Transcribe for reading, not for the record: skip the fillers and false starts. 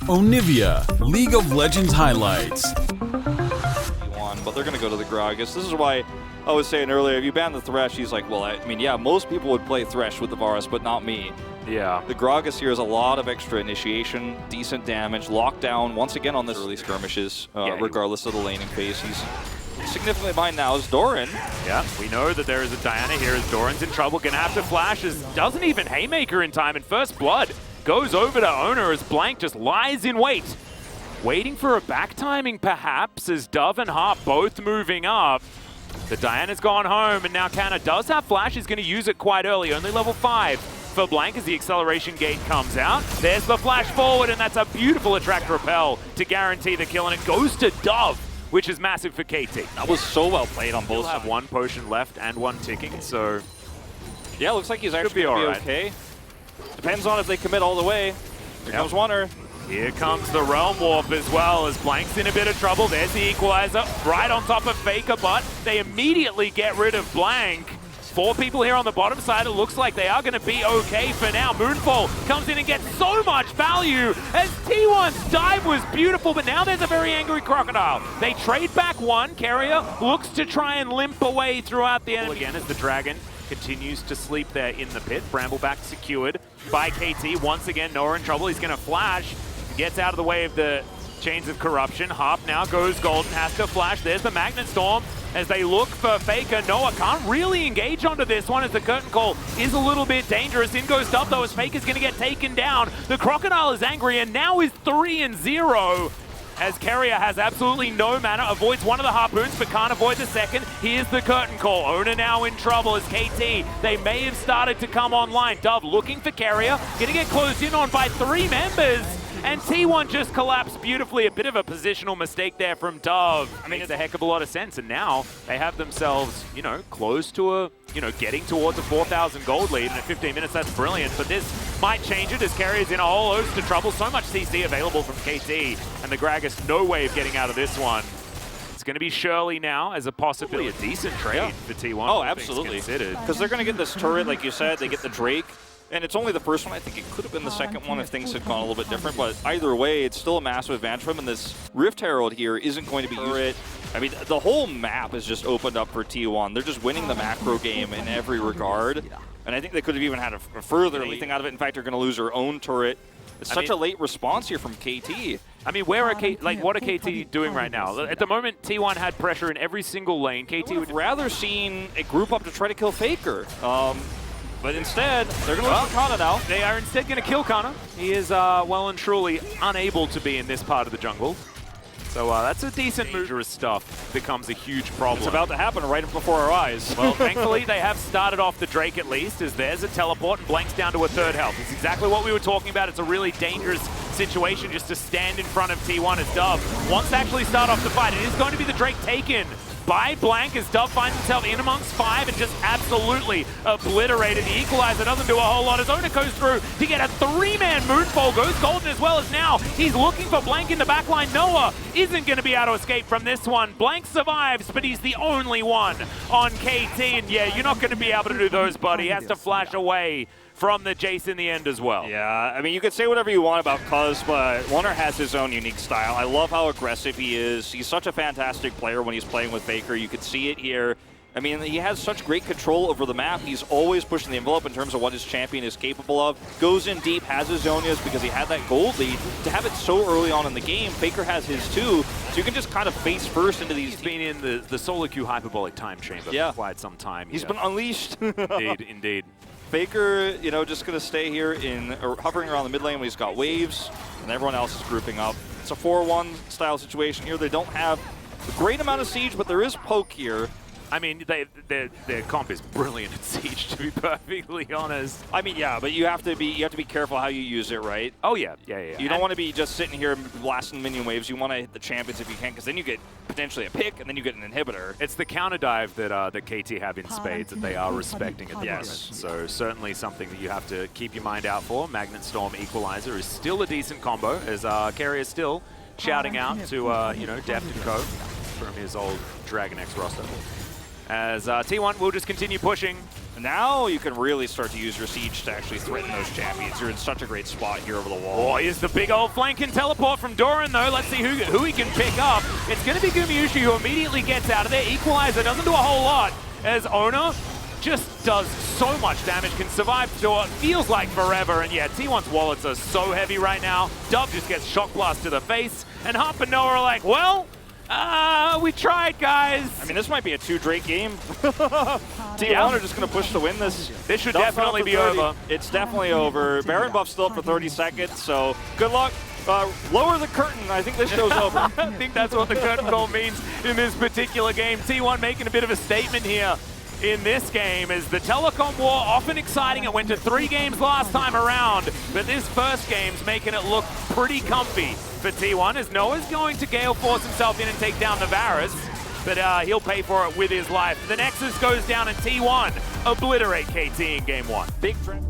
Onivia, League of Legends highlights. But they're going to go to the Gragas. This is why I was saying earlier, if you ban the Thresh, he's like, well, I mean, yeah, most people would play Thresh with the Varus, but not me. Yeah. The Gragas here is a lot of extra initiation, decent damage, lockdown, once again on this early skirmishes, regardless of the laning phase. He's significantly behind now is Doran. Yeah, we know that there is a Diana here as Doran's in trouble, gonna have to flash as doesn't even Haymaker in time, and First Blood goes over to Owner as Blank just lies in wait. Waiting for a back timing perhaps as Dove and Harp both moving up. The Diana's gone home and now Canna does have flash, he's gonna use it quite early, only level 5 for Blank as the acceleration gate comes out. There's the flash forward and that's a beautiful attract repel to guarantee the kill, and it goes to Dove, which is massive for KT. That was so well played on both sides. Have one potion left and one ticking, so yeah, looks like he's actually gonna be okay. Depends on if they commit all the way. Here comes Wonder. Here comes the Realm Warp as well as Blank's in a bit of trouble. There's the Equalizer right on top of Faker, but they immediately get rid of Blank. 4 people here on the bottom side. It looks like they are going to be okay for now. Moonfall comes in and gets so much value as T1's dive was beautiful, but now there's a very angry Crocodile. They trade back one. Carrier looks to try and limp away throughout the enemy. Again as the Dragon continues to sleep there in the pit. Brambleback secured by KT. Once again, Noah in trouble. He's going to flash. Gets out of the way of the chains of corruption. Harp now goes golden, has to flash. There's the Magnet Storm as they look for Faker. Noah can't really engage onto this one as the curtain call is a little bit dangerous. In goes Dove though as Faker's going to get taken down. The Crocodile is angry and now is 3-0. As Carrier has absolutely no mana, avoids one of the harpoons but can't avoid the second. Here's the curtain call. Owner now in trouble as KT, they may have started to come online. Dove looking for Carrier, gonna get closed in on by 3 members. And T1 just collapsed beautifully. A bit of a positional mistake there from Dove. I mean, it's a heck of a lot of sense. And now they have themselves, you know, close to a, getting towards a 4,000 gold lead. And at 15 minutes, that's brilliant. But this might change it as Carrier's in a whole host of trouble. So much CC available from KT. And the Gragas, no way of getting out of this one. It's going to be Shirley now as a possibility. A decent trade for T1. Oh, absolutely. Because they're going to get this turret, like you said. They get the Drake. And it's only the first one. I think it could have been the second one if things had gone a little bit different. But either way, it's still a massive advantage for them. And this Rift Herald here isn't going to be used. I mean, the whole map is just opened up for T1. They're just winning the macro game in every regard. And I think they could have even had a further thing out of it. In fact, they're going to lose their own turret. It's such a late response here from KT. I mean, where are what are KT doing right now? At the moment, T1 had pressure in every single lane. KT would rather seen a group up to try to kill Faker. But instead, they're going to look for Kana now. They are instead going to kill Kana. He is well and truly unable to be in this part of the jungle. So that's a decent move. Dangerous stuff becomes a huge problem. It's about to happen right before our eyes. Well, thankfully, they have started off the Drake at least, as there's a teleport and Blank's down to a 3rd health. It's exactly what we were talking about. It's a really dangerous situation just to stand in front of T1 as Dove wants to actually start off the fight. It is going to be the Drake taken by Blank as Dove finds himself in amongst 5 and just absolutely obliterated. The Equalizer doesn't do a whole lot as Owner goes through to get a 3-man Moonfall, goes golden as well as now he's looking for Blank in the backline. Noah isn't going to be able to escape from this one. Blank survives, but he's the only one on KT, and yeah, you're not going to be able to do those, buddy. He has to flash away from the Jace in the end as well. Yeah, I mean, you could say whatever you want about Cuz, but Wonder has his own unique style. I love how aggressive he is. He's such a fantastic player when he's playing with Faker. You could see it here. I mean, he has such great control over the map. He's always pushing the envelope in terms of what his champion is capable of. Goes in deep, has his Zonias because he had that gold lead. To have it so early on in the game, Faker has his too, so you can just kind of face first into these. He's been in the solo queue hyperbolic time chamber for quite some time. He's been unleashed. Indeed. Faker, just going to stay here hovering around the mid lane when he's got waves, and everyone else is grouping up. It's a 4-1 style situation here. They don't have a great amount of siege, but there is poke here. I mean, their comp is brilliant at Siege, to be perfectly honest. I mean, yeah, but you have to be careful how you use it, right? Oh yeah. You don't want to be just sitting here blasting minion waves. You want to hit the champions if you can, because then you get potentially a pick, and then you get an inhibitor. It's the counter dive that KT have in spades that they are respecting at the moment. Yes. So certainly something that you have to keep your mind out for. Magnet Storm Equalizer is still a decent combo, as Carrier is still shouting out to Deft and Co. from his old Dragon X roster. As T1 will just continue pushing Now you can really start to use your siege to actually threaten those champions. You're in such a great spot here over the wall. Oh, here's the big old flank and teleport from Doran, though. Let's see who he can pick up. It's going to be Gumayushi, who immediately gets out of there. Equalizer doesn't do a whole lot, as Ona just does so much damage, can survive to what feels like forever. And yeah, T1's wallets are so heavy right now. Dub just gets shock blast to the face, and Hump and Noah are like, well, we tried, guys. I mean, this might be a 2 Drake game. T1 are just going to push to win this. This should Dub's definitely down be for 30. over. It's definitely over. Baron buff's still up for 30 seconds, so good luck. Lower the curtain. I think this show's over. I think that's what the curtain call means in this particular game. T1 making a bit of a statement here in this game. Is the telecom war often exciting? It went to 3 games last time around, but this first game's making it look pretty comfy for T1, as Noah's going to Gale Force himself in and take down the Varus, but he'll pay for it with his life. The Nexus goes down and T1 obliterate KT in game 1. Big threat.